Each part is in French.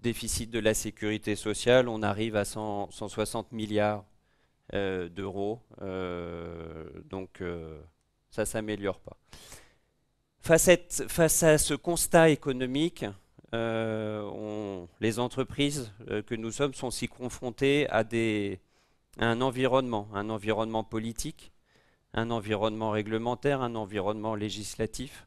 déficit de la sécurité sociale, on arrive à 160 milliards d'euros. Donc ça s'améliore pas. Face à ce constat économique, les entreprises que nous sommes sont aussi confrontées à un environnement politique, un environnement réglementaire, un environnement législatif.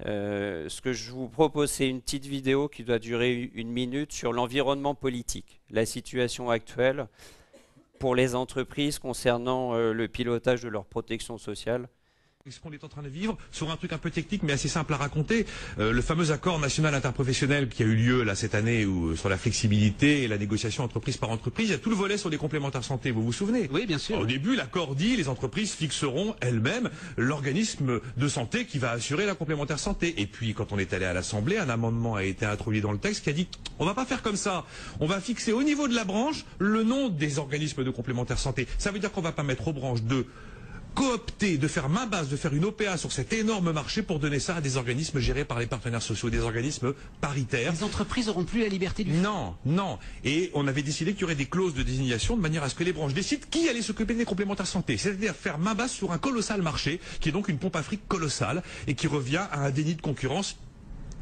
Ce que je vous propose, c'est une petite vidéo qui doit durer 1 minute sur l'environnement politique, la situation actuelle pour les entreprises concernant le pilotage de leur protection sociale. Ce qu'on est en train de vivre sur un truc un peu technique mais assez simple à raconter, le fameux accord national interprofessionnel qui a eu lieu là cette année sur la flexibilité et la négociation entreprise par entreprise, il y a tout le volet sur les complémentaires santé, vous vous souvenez? Oui, bien sûr. Au début, l'accord dit les entreprises fixeront elles-mêmes l'organisme de santé qui va assurer la complémentaire santé. Et puis quand on est allé à l'Assemblée, un amendement a été introduit dans le texte qui a dit on va pas faire comme ça, on va fixer au niveau de la branche le nom des organismes de complémentaire santé. Ça veut dire qu'on va pas mettre aux branches de coopter, de faire main basse, de faire une OPA sur cet énorme marché pour donner ça à des organismes gérés par les partenaires sociaux, des organismes paritaires. Les entreprises n'auront plus la liberté du... Non, non. Et on avait décidé qu'il y aurait des clauses de désignation de manière à ce que les branches décident qui allait s'occuper des complémentaires santé. C'est-à-dire faire main basse sur un colossal marché, qui est donc une pompe à fric colossale, et qui revient à un déni de concurrence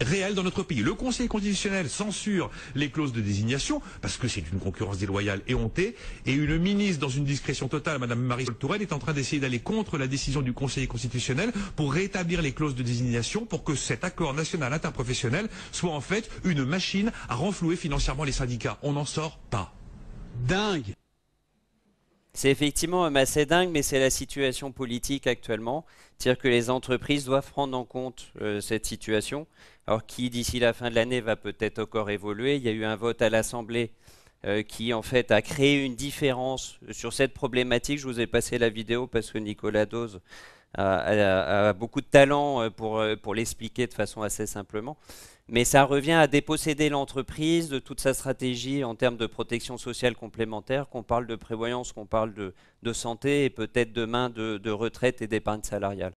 réel dans notre pays. Le Conseil constitutionnel censure les clauses de désignation parce que c'est une concurrence déloyale et hontée. Et une ministre, dans une discrétion totale, Madame Marisol Touraine, est en train d'essayer d'aller contre la décision du Conseil constitutionnel pour rétablir les clauses de désignation pour que cet accord national interprofessionnel soit en fait une machine à renflouer financièrement les syndicats. On n'en sort pas. Dingue. C'est effectivement assez dingue, mais c'est la situation politique actuellement. C'est-à-dire que les entreprises doivent prendre en compte cette situation, alors qui d'ici la fin de l'année va peut-être encore évoluer. Il y a eu un vote à l'Assemblée qui en fait a créé une différence sur cette problématique. Je vous ai passé la vidéo parce que Nicolas Dose a beaucoup de talent pour l'expliquer de façon assez simplement. Mais ça revient à déposséder l'entreprise de toute sa stratégie en termes de protection sociale complémentaire, qu'on parle de prévoyance, qu'on parle de santé et peut-être demain de retraite et d'épargne salariale.